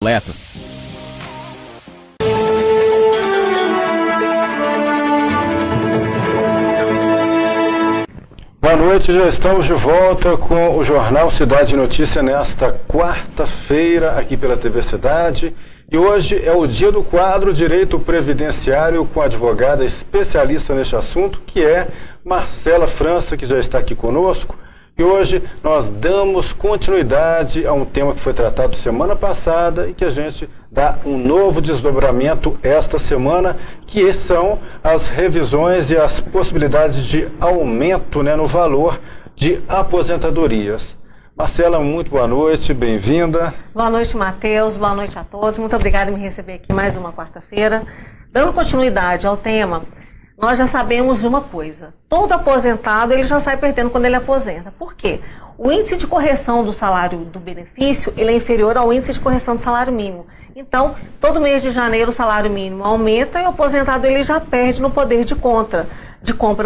Leto. Boa noite, já estamos de volta com o Jornal Cidade Notícia nesta quarta-feira aqui pela TV Cidade. E hoje é o dia do quadro Direito Previdenciário com a advogada especialista neste assunto, que é Marcela França, que já está aqui conosco. E hoje nós damos continuidade a um tema que foi tratado semana passada e que a gente dá um novo desdobramento esta semana, que são as revisões e as possibilidades de aumento, no valor de aposentadorias. Marcela, muito boa noite, bem-vinda. Boa noite, Matheus, boa noite a todos. Muito obrigada por me receber aqui mais uma quarta-feira. Dando continuidade ao tema, nós já sabemos de uma coisa: todo aposentado ele já sai perdendo quando ele aposenta. Por quê? O índice de correção do salário do benefício ele é inferior ao índice de correção do salário mínimo. Então, todo mês de janeiro o salário mínimo aumenta e o aposentado ele já perde no poder de compra,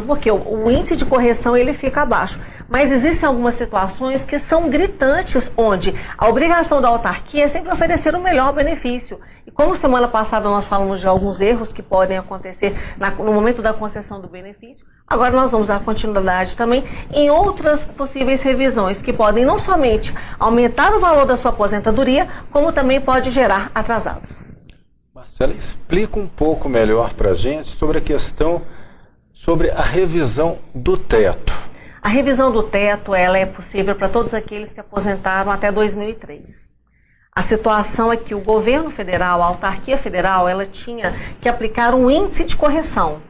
porque o índice de correção ele fica abaixo. Mas existem algumas situações que são gritantes, onde a obrigação da autarquia é sempre oferecer o melhor benefício. E como semana passada nós falamos de alguns erros que podem acontecer no momento da concessão do benefício, agora nós vamos dar continuidade também em outras possíveis revisões que podem não somente aumentar o valor da sua aposentadoria, como também pode gerar atrasados. Marcela, explica um pouco melhor para a gente sobre a revisão do teto. A revisão do teto ela é possível para todos aqueles que aposentaram até 2003. A situação é que o governo federal, a autarquia federal, ela tinha que aplicar um índice de correção.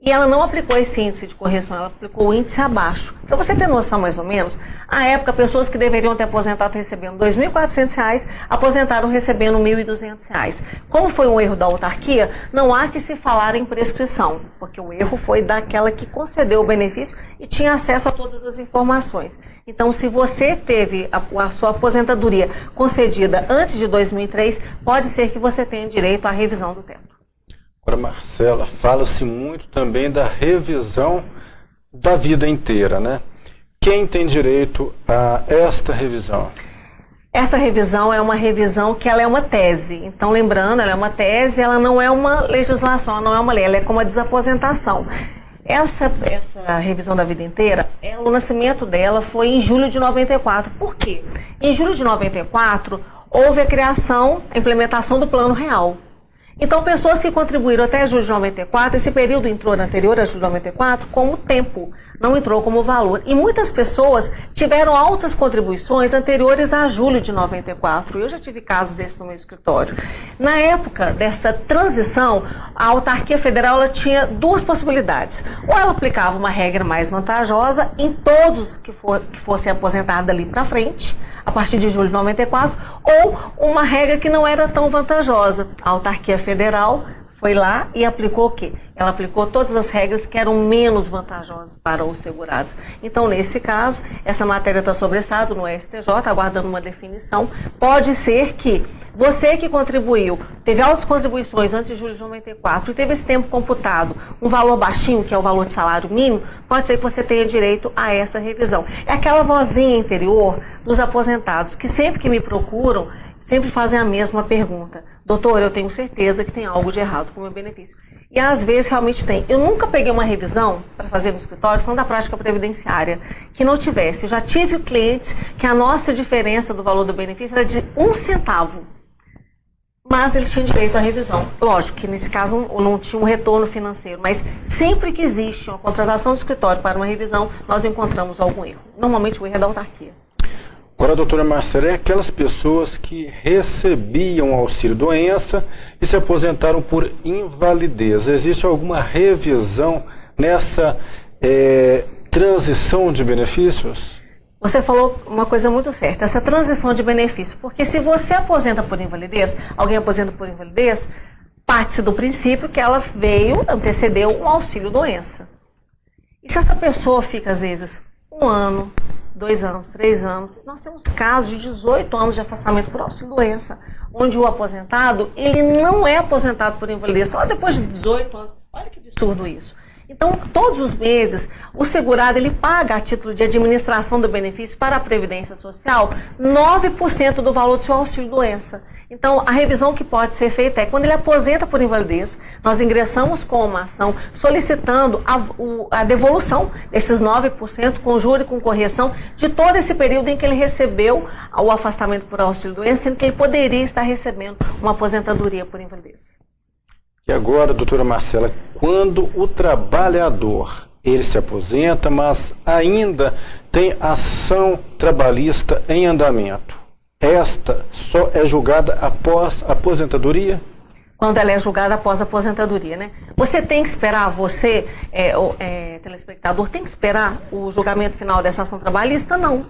E ela não aplicou esse índice de correção, ela aplicou o índice abaixo. Para você ter noção mais ou menos, à época, pessoas que deveriam ter aposentado recebendo R$ 2.400, aposentaram recebendo R$ 1.200. Como foi um erro da autarquia, não há que se falar em prescrição, porque o erro foi daquela que concedeu o benefício e tinha acesso a todas as informações. Então, se você teve a sua aposentadoria concedida antes de 2003, pode ser que você tenha direito à revisão do teto. Agora, Marcela, fala-se muito também da revisão da vida inteira, Quem tem direito a esta revisão? Essa revisão é uma revisão que ela é uma tese. Então, lembrando, ela é uma tese, ela não é uma legislação, ela não é uma lei, ela é como a desaposentação. Essa revisão da vida inteira, o nascimento dela foi em julho de 94. Por quê? Em julho de 94, houve a implementação do Plano Real. Então, pessoas que contribuíram até julho de 94, esse período entrou anterior a julho de 94 como tempo, não entrou como valor. E muitas pessoas tiveram altas contribuições anteriores a julho de 94. Eu já tive casos desses no meu escritório. Na época dessa transição, a autarquia federal ela tinha duas possibilidades. Ou ela aplicava uma regra mais vantajosa em todos que fossem aposentados dali para frente, a partir de julho de 94, ou uma regra que não era tão vantajosa. A autarquia federal foi lá e aplicou o quê? Ela aplicou todas as regras que eram menos vantajosas para os segurados. Então, nesse caso, essa matéria está sobressado no STJ, aguardando uma definição. Pode ser que você que contribuiu, teve altas contribuições antes de julho de 94 e teve esse tempo computado, um valor baixinho, que é o valor de salário mínimo, pode ser que você tenha direito a essa revisão. É aquela vozinha interior dos aposentados que sempre que me procuram, sempre fazem a mesma pergunta: doutor, eu tenho certeza que tem algo de errado com o meu benefício. E às vezes realmente tem. Eu nunca peguei uma revisão para fazer no escritório, falando da prática previdenciária, que não tivesse. Eu já tive clientes que a nossa diferença do valor do benefício era de 1 centavo. Mas eles tinham direito à revisão. Lógico que nesse caso não tinha um retorno financeiro, mas sempre que existe uma contratação do escritório para uma revisão, nós encontramos algum erro. Normalmente o erro é da autarquia. Agora, doutora Marcela, é aquelas pessoas que recebiam auxílio-doença e se aposentaram por invalidez. Existe alguma revisão nessa transição de benefícios? Você falou uma coisa muito certa, essa transição de benefício. Porque se você aposenta por invalidez, alguém aposenta por invalidez, parte-se do princípio que ela antecedeu um auxílio-doença. E se essa pessoa fica, às vezes, 1 ano, 2 anos, 3 anos, nós temos casos de 18 anos de afastamento por auxílio-doença, onde o aposentado, ele não é aposentado por invalidez só depois de 18 anos. Olha que absurdo isso. Então, todos os meses, o segurado ele paga a título de administração do benefício para a Previdência Social 9% do valor do seu auxílio-doença. Então, a revisão que pode ser feita é quando ele aposenta por invalidez, nós ingressamos com uma ação solicitando a devolução desses 9% com juro e com correção de todo esse período em que ele recebeu o afastamento por auxílio-doença, sendo que ele poderia estar recebendo uma aposentadoria por invalidez. E agora, doutora Marcela, quando o trabalhador ele se aposenta, mas ainda tem ação trabalhista em andamento, esta só é julgada após a aposentadoria? Quando ela é julgada após a aposentadoria, né? Você tem que esperar, você, telespectador, tem que esperar o julgamento final dessa ação trabalhista? Não.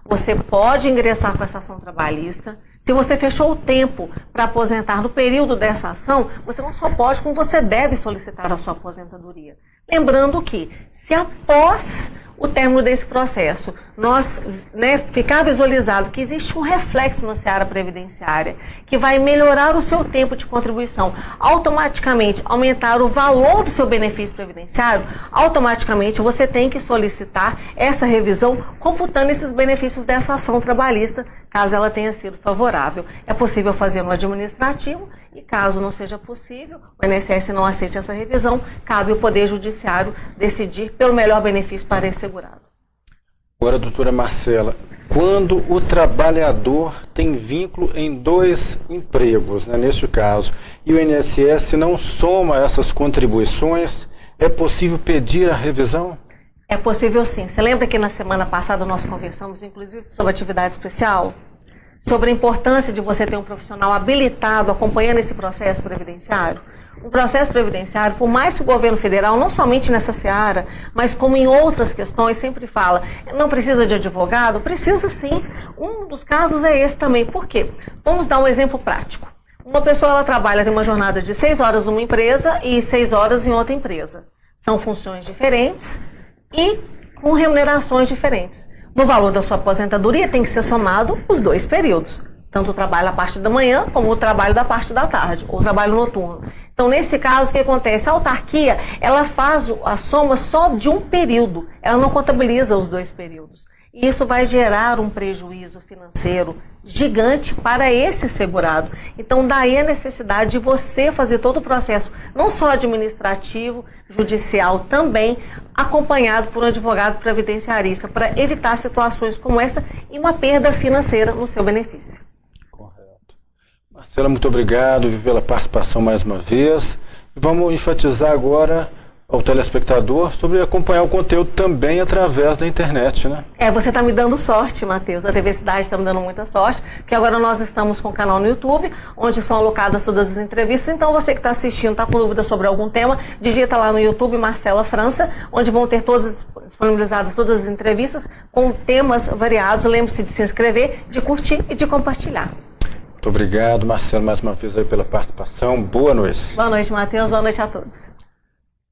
Você pode ingressar com essa ação trabalhista. Se você fechou o tempo para aposentar no período dessa ação, você não só pode, como você deve solicitar a sua aposentadoria. Lembrando que, se após o término desse processo, nós ficar visualizado que existe um reflexo na seara previdenciária, que vai melhorar o seu tempo de contribuição, automaticamente aumentar o valor do seu benefício previdenciário, automaticamente você tem que solicitar essa revisão, computando esses benefícios dessa ação trabalhista, caso ela tenha sido favorável. É possível fazer no administrativo e, caso não seja possível, o INSS não aceite essa revisão, cabe ao Poder Judiciário decidir pelo melhor benefício para esse segurado. Agora, doutora Marcela, quando o trabalhador tem vínculo em 2 empregos, neste caso, e o INSS não soma essas contribuições, é possível pedir a revisão? É possível sim. Você lembra que na semana passada nós conversamos, inclusive, sobre atividade especial? Sobre a importância de você ter um profissional habilitado acompanhando esse processo previdenciário? Um processo previdenciário, por mais que o governo federal, não somente nessa seara, mas como em outras questões, sempre fala, não precisa de advogado? Precisa sim. Um dos casos é esse também. Por quê? Vamos dar um exemplo prático. Uma pessoa ela trabalha, tem uma jornada de 6 horas numa empresa e 6 horas em outra empresa. São funções diferentes e com remunerações diferentes. No valor da sua aposentadoria tem que ser somado os 2 períodos. Tanto o trabalho da parte da manhã, como o trabalho da parte da tarde, ou o trabalho noturno. Então, nesse caso, o que acontece? A autarquia, ela faz a soma só de um período, ela não contabiliza os 2 períodos. E isso vai gerar um prejuízo financeiro gigante para esse segurado. Então, daí a necessidade de você fazer todo o processo, não só administrativo, judicial também, acompanhado por um advogado previdenciarista, para evitar situações como essa e uma perda financeira no seu benefício. Marcela, muito obrigado pela participação mais uma vez. Vamos enfatizar agora ao telespectador sobre acompanhar o conteúdo também através da internet, né? Você está me dando sorte, Matheus. A TV Cidade está me dando muita sorte, porque agora nós estamos com o canal no YouTube, onde são alocadas todas as entrevistas. Então, você que está assistindo, está com dúvida sobre algum tema, digita lá no YouTube Marcela França, onde vão ter todas disponibilizadas todas as entrevistas com temas variados. Lembre-se de se inscrever, de curtir e de compartilhar. Muito obrigado, Marcelo, mais uma vez aí pela participação. Boa noite. Boa noite, Matheus. Boa noite a todos.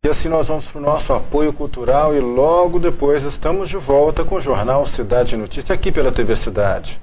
E assim nós vamos para o nosso apoio cultural e logo depois estamos de volta com o Jornal Cidade Notícia aqui pela TV Cidade.